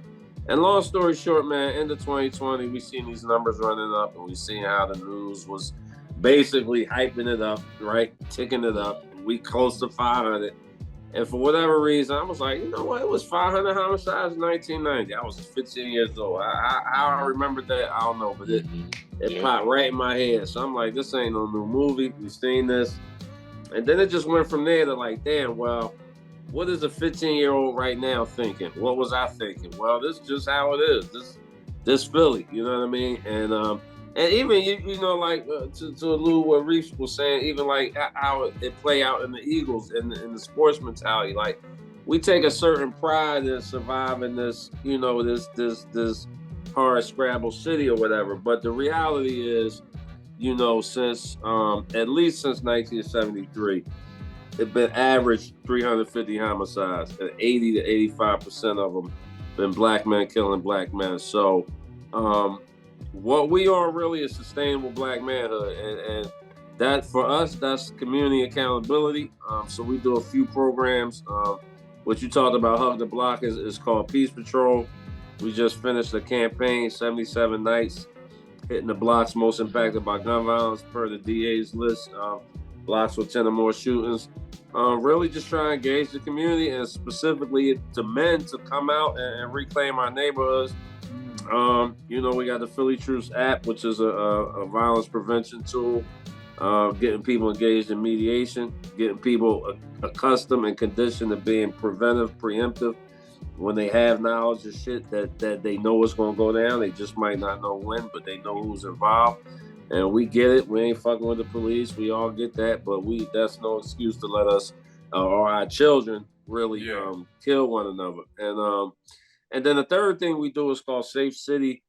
And long story short, man, end of 2020, we seen these numbers running up, and we seen how the news was basically hyping it up, right? Ticking it up. We close to 500. And for whatever reason, I was like, you know what? It was 500 homicides in 1990. I was 15 years old. How I remembered that, I don't know, but it popped right in my head. So I'm like, this ain't no new movie. We've seen this. And then it just went from there to like, damn, well, what is a 15-year-old right now thinking? What was I thinking? Well, this is just how it is. This Philly, you know what I mean? And even like to allude what Reef was saying, even like how it play out in the Eagles and in the sports mentality. Like we take a certain pride in surviving this, this hard scrabble city or whatever. But the reality is, since at least since 1973. It's been average 350 homicides, and 80 to 85% of them been black men killing black men. So what we are really is sustainable black manhood. And that for us, that's community accountability. So we do a few programs. What you talked about, Hug the Block, is called Peace Patrol. We just finished a campaign, 77 nights, hitting the blocks most impacted by gun violence per the DA's list. Blocks with 10 or more shootings. Really just try to engage the community and specifically to men to come out and reclaim our neighborhoods. We got the Philly Truce app, which is a violence prevention tool, getting people engaged in mediation, getting people accustomed and conditioned to being preemptive when they have knowledge of shit that they know is going to go down. They just might not know when, but they know who's involved. And we get it. We ain't fucking with the police. We all get that. But that's no excuse to let us or our children really kill one another. And then the third thing we do is called Safe City.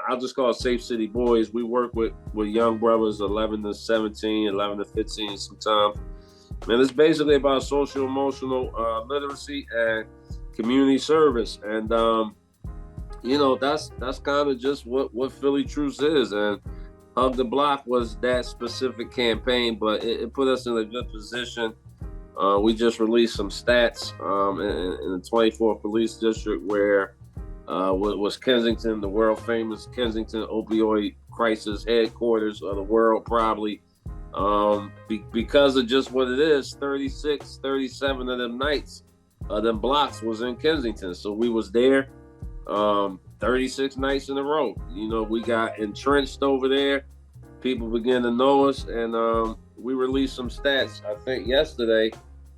I'll just call it Safe City Boys. We work with young brothers 11 to 17, 11 to 15 sometimes. And it's basically about social emotional literacy and community service. And, that's kind of just what Philly Truce is. And Hug the Block was that specific campaign, but it put us in a good position. We just released some stats in the 24th Police District where was Kensington, the world famous Kensington opioid crisis headquarters of the world, probably because of just what it is. 36, 37 of them nights, them blocks was in Kensington. So we was there 36 nights in a row. We got entrenched over there. People began to know us, and we released some stats, I think yesterday,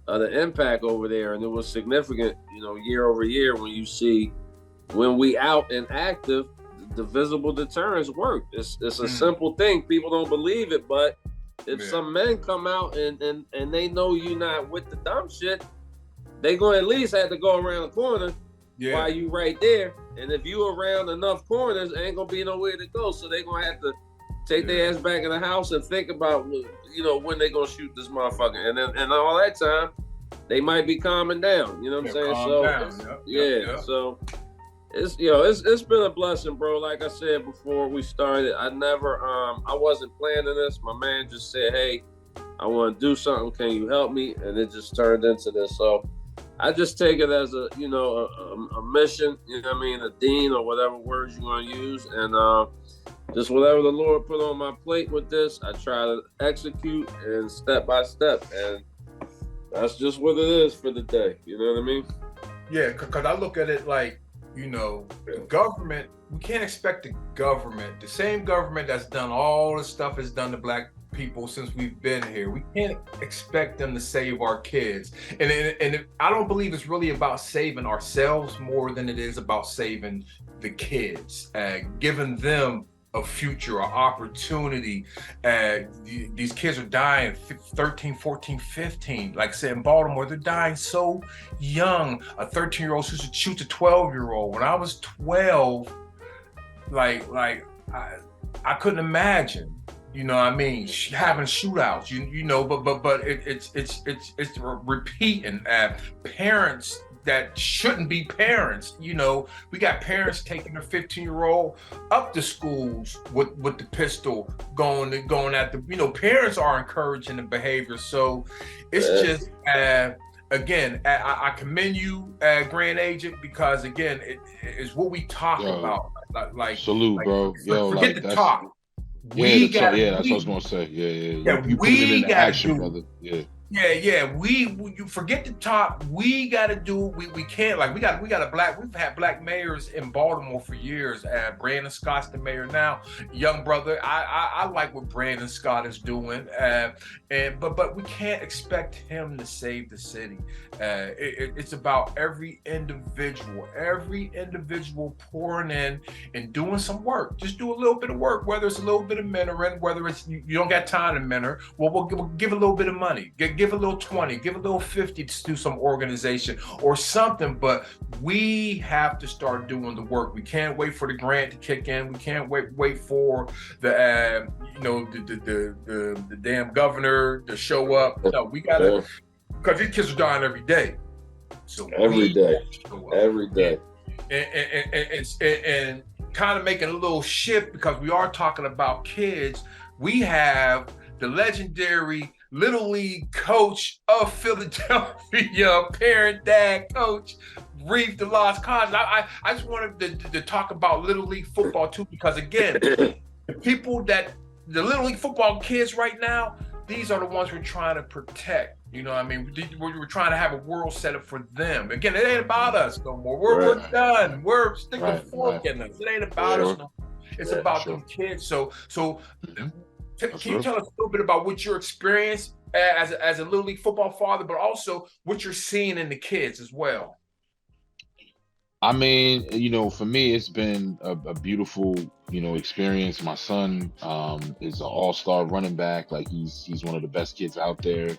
the impact over there, and it was significant, year over year when you see when we out and active, the visible deterrence work. It's a simple thing. People don't believe it, but if some men come out and they know you not with the dumb shit, they gonna at least have to go around the corner while you right there. And if you around enough corners, ain't gonna be nowhere to go. So they gonna have to take their ass back in the house and think about, when they gonna shoot this motherfucker. And all that time, they might be calming down. You know what I'm saying? So it's been a blessing, bro. Like I said before we started, I wasn't planning this. My man just said, hey, I want to do something. Can you help me? And it just turned into this. So I just take it as a mission. You know what I mean? A dean or whatever words you want to use, and just whatever the Lord put on my plate with this, I try to execute and step by step, and that's just what it is for the day. You know what I mean? Yeah, because I look at it like, the government, we can't expect the same government that's done all the stuff has done to Black people since we've been here. We can't expect them to save our kids. And I don't believe it's really about saving ourselves more than it is about saving the kids, giving them a future, an opportunity. These kids are dying 13, 14, 15. Like I said, in Baltimore, they're dying so young. A 13-year-old shoots a 12-year-old. When I was 12, I couldn't imagine, having shootouts, but it's repeating. Parents that shouldn't be parents. We got parents taking their 15-year-old up to schools with the pistol going at the, parents are encouraging the behavior. So it's just, again, I commend you, Grand Agent, because again, it is what we talk about. Like salute, bro. Forget the talk. That's what I was gonna say. Yeah. You put it into action, brother. Yeah. Yeah. You forget the talk. We got to do. We can't, like, we got we've had Black mayors in Baltimore for years. Brandon Scott's the mayor now. Young brother. I like what Brandon Scott is doing. But we can't expect him to save the city. It's about every individual pouring in and doing some work. Just do a little bit of work, whether it's a little bit of mentoring, whether it's you don't got time to mentor. Well, we'll give a little bit of money. Give a little 20, give a little 50 to do some organization or something, but we have to start doing the work. We can't wait for the grant to kick in. We can't wait for the the damn governor to show up. No, we gotta, because these kids are dying every day. So every day. And kind of making a little shift, because we are talking about kids. We have the legendary Little League coach of Philadelphia, parent, dad, coach, Reef, the Lost Cauze. I just wanted to talk about Little League football too, because again, the Little League football kids right now, these are the ones we're trying to protect. We're trying to have a world set up for them. Again, it ain't about us no more. We're done. We're sticking a fork in us. It ain't about us no more. It's about them kids. So can you tell us a little bit about what your experience as a Little League football father, but also what you're seeing in the kids as well? I mean, for me, it's been a beautiful, experience. My son is an all-star running back. Like, he's one of the best kids out there.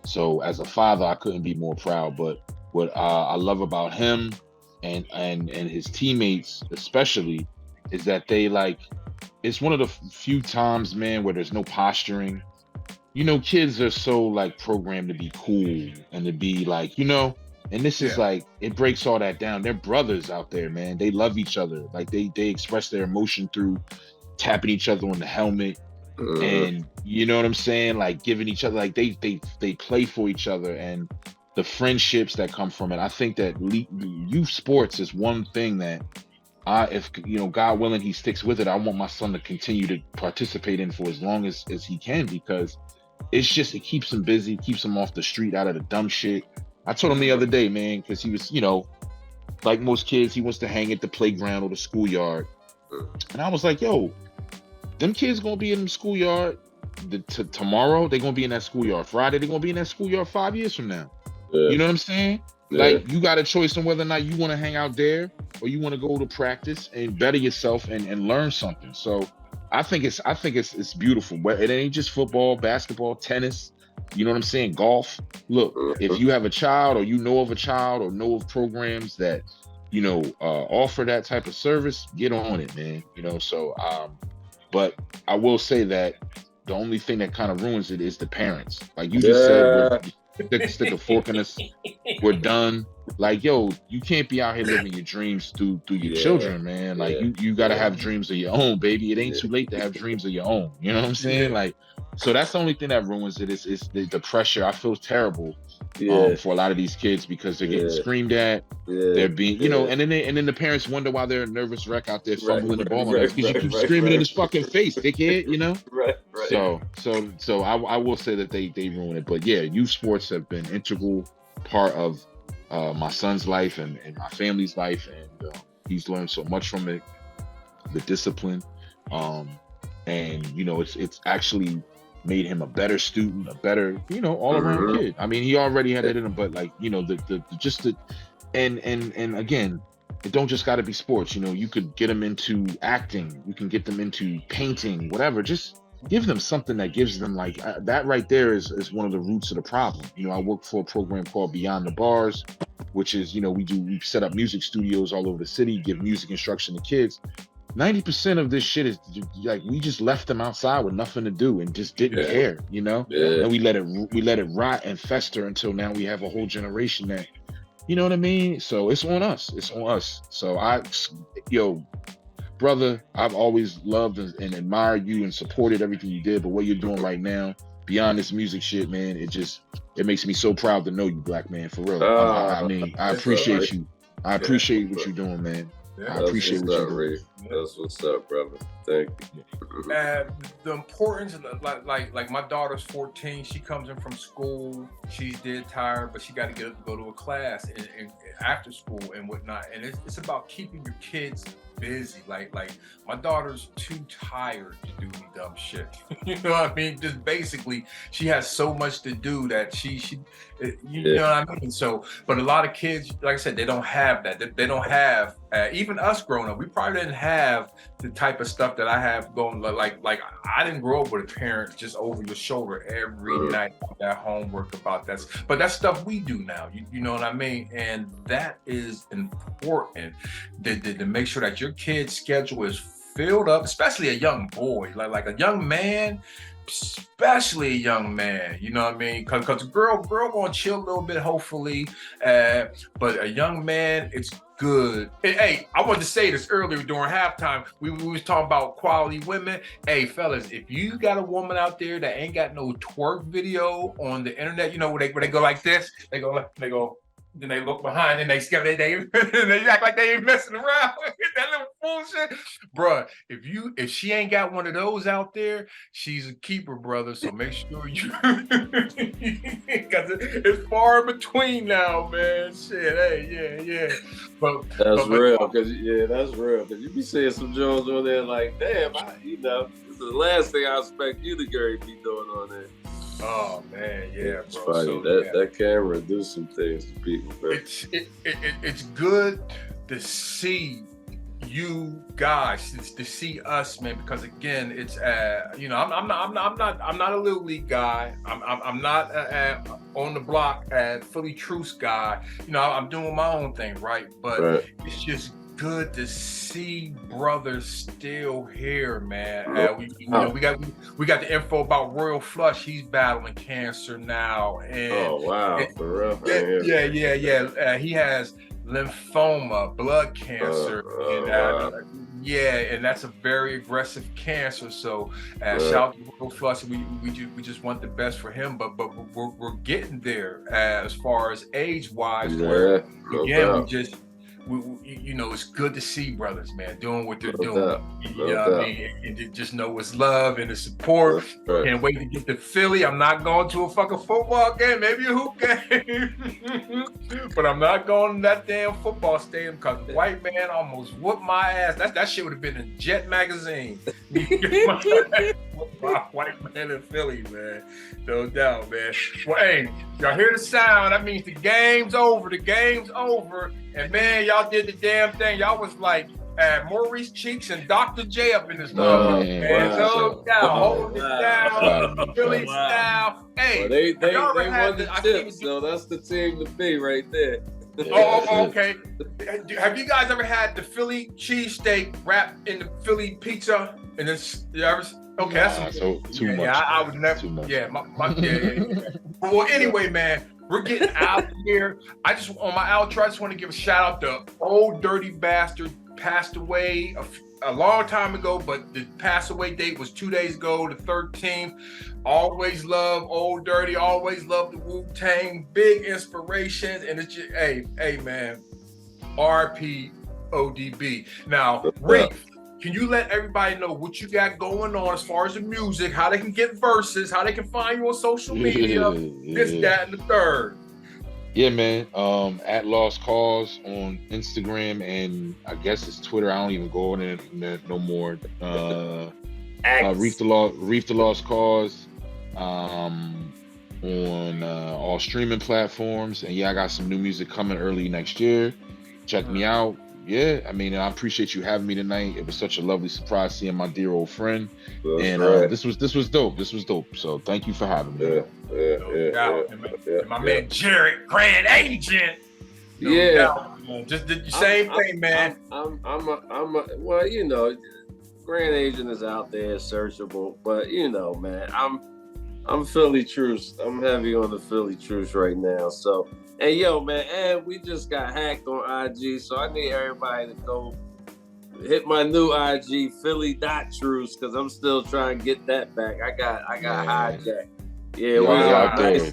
So as a father, I couldn't be more proud. But what I love about him and his teammates especially is that they, like, it's one of the few times, man, where there's no posturing. Kids are so, like, programmed to be cool and to be like, and this is like, it breaks all that down. They're brothers out there, man. They love each other. Like, they express their emotion through tapping each other on the helmet. And you know what I'm saying? Like, giving each other, like, they play for each other, and the friendships that come from it. I think that youth sports is one thing that if God willing, he sticks with it, I want my son to continue to participate in for as long as he can, because it keeps him busy, keeps him off the street, out of the dumb shit. I told him the other day, man, because he was, like most kids, he wants to hang at the playground or the schoolyard. And I was like, yo, them kids gonna be in the schoolyard tomorrow. They're gonna be in that schoolyard Friday. They're gonna be in that schoolyard 5 years from now. You know what I'm saying? Like, you got a choice on whether or not you want to hang out there or you want to go to practice and better yourself and learn something. So I think it's beautiful. But it ain't just football, basketball, tennis. You know what I'm saying? Golf. Look, if you have a child, or you know of a child, or know of programs that offer that type of service, get on it, man. So but I will say that the only thing that kind of ruins it is the parents. Like you just said, stick a fork in us. We're done. Like, yo, you can't be out here living your dreams through your children, man. Like, you gotta have dreams of your own, baby. It ain't too late to have dreams of your own. You know what I'm saying? Like, so that's the only thing that ruins it is the pressure. I feel terrible for a lot of these kids because they're getting screamed at. They're being, you know, and then the parents wonder why they're a nervous wreck out there fumbling the ball because you keep screaming in his fucking face, dickhead. You know? Right. So I will say that they ruin it. But yeah, youth sports have been integral part of my son's life and my family's life, and he's learned so much from it. The discipline, and you know, it's actually made him a better student, a better, you know, all around kid. I mean, he already had it in him, but like, you know, and again, it don't just got to be sports. You know, you could get them into acting, you can get them into painting, whatever. Just give them something that gives them like that right there is one of the roots of the problem. You know, I work for a program called Beyond the Bars, which is, you know, we set up music studios all over the city, give music instruction to kids. 90% of this shit is like we just left them outside with nothing to do and just didn't care, you know. And we let it rot and fester until now we have a whole generation that, you know what I mean. So it's on us. So brother, I've always loved and admired you and supported everything you did, but what you're doing right now beyond this music shit, man, it makes me so proud to know you, black man, for real. I mean, I appreciate you. I appreciate what you're doing, man. I appreciate what you're doing. That's what's up, brother. Thank you. The importance of like my daughter's 14. She comes in from school. She's dead tired, but she got to go to a class and after school and whatnot. And it's about keeping your kids busy. Like my daughter's too tired to do any dumb shit. You know what I mean? Just basically, she has so much to do that she you know what I mean? So, but a lot of kids, like I said, they don't have that. They don't have, even us growing up, we probably didn't have the type of stuff that I have going. Like I didn't grow up with a parent just over your shoulder every night on that homework about that. But that's stuff we do now. You know what I mean? And that is important to make sure that your kid's schedule is filled up, especially a young boy, like a young man. Especially a young man, you know what I mean? Because a girl gonna chill a little bit, hopefully. But a young man, it's good. Hey, I wanted to say this earlier during halftime. We was talking about quality women. Hey, fellas, if you got a woman out there that ain't got no twerk video on the internet, you know where they go like this, they go. Then they look behind and they act like they ain't messing around with that little bullshit. Bruh, if she ain't got one of those out there, she's a keeper, brother. So make sure you, because it's far in between now, man. Shit, hey, yeah. That's real, because you be saying some Jones on there like, damn, this is the last thing I expect you to be doing on there. Oh man, yeah, it's bro. funny. So, that camera do some things to people, bro. It's good to see you guys, to see us, man. Because again, it's you know, I'm not a little league guy. I'm not on the block Philly Truce guy. You know, I'm doing my own thing, right? But it's just good to see brothers still here, man. We got the info about Royal Flush. He's battling cancer now, and for real. Yeah. He has lymphoma, blood cancer, and that's a very aggressive cancer. So shout out to Royal Flush. We just want the best for him, but we're getting there as far as age wise. Where again, you know, it's good to see brothers, man, doing what they're doing. You know what I mean? And just know it's love and the support. Can't wait to get to Philly. I'm not going to a fucking football game, maybe a hoop game, but I'm not going to that damn football stadium because the white man almost whooped my ass. That shit would have been in Jet magazine. My white man in Philly, man. No doubt, man. Well, hey, y'all hear the sound? That means the game's over. The game's over. And man, y'all did the damn thing. Y'all was like Maurice Cheeks and Dr. J up in this motherfucker, man. No doubt, holding it down, Philly style. Hey, they won the chips, so that's the team to be right there. Okay. Have you guys ever had the Philly cheesesteak wrapped in the Philly pizza? And it's okay. That's too much. I would never. Too much. Yeah, Well, anyway, man, We're getting out of here. I just, on my outro, I just want to give a shout out to Old Dirty Bastard. Passed away a long time ago, but the pass away date was 2 days ago, the 13th. Always love Old Dirty. Always love the Wu-Tang. Big inspirations. And it's just, hey, man, RP ODB. Now, Reef, can you let everybody know what you got going on as far as the music, how they can get verses, how they can find you on social media, this, that, and the third? Yeah, man. At Lost Cause on Instagram, and I guess it's Twitter. I don't even go on it no more. Reef the Lost Cause on all streaming platforms. And yeah, I got some new music coming early next year. Check me out. Yeah, I mean, I appreciate you having me tonight. It was such a lovely surprise seeing my dear old friend. This was dope. This was dope. So thank you for having me. My man Jared, Grand Agent. Just did the same thing, man. Well, you know, Grand Agent is out there, searchable, but you know, man, I'm Philly Truce. I'm heavy on the Philly Truce right now. So, and yo, man, and we just got hacked on IG, so I need everybody to go hit my new IG, Philly.Truce, because I'm still trying to get that back. I got hijacked. Yeah,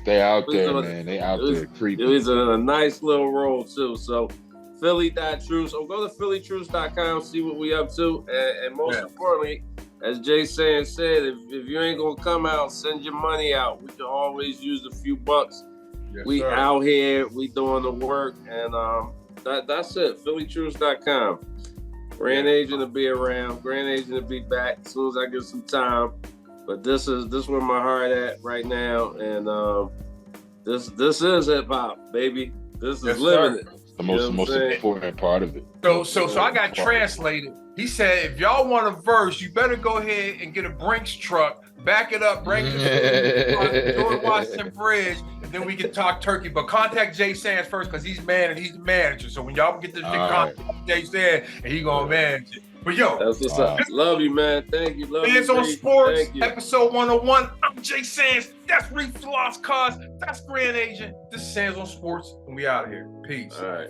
they out there, man. They out there creeping. It was a nice little roll too. So Philly.Truce, or go to phillytruce.com, see what we up to, and most importantly, as Jay Sand said, if you ain't gonna come out, send your money out. We can always use a few bucks. Yes, we sir. Out here, we doing the work, and that's it. phillytruce.com. Grand Agent will be around. Grand Agent will be back as soon as I get some time. But this is where my heart at right now, and this is hip hop, baby. This is living it. The most important part of it. So I got translated. He said, if y'all want a verse, you better go ahead and get a Brinks truck, back it up, bring it to George Washington Bridge, and then we can talk turkey. But contact Jay Sands first, because he's the manager. So when y'all get this big contact Jay Sands, and he gonna manage it. But yo, that's what's up. Love you, man. Thank you. Love Fans you. on Sports, episode 101. I'm Jay Sands. That's Reef the Lost Cause. That's Grand Agent. This is Sands on Sports, and we out of here. Peace. All right.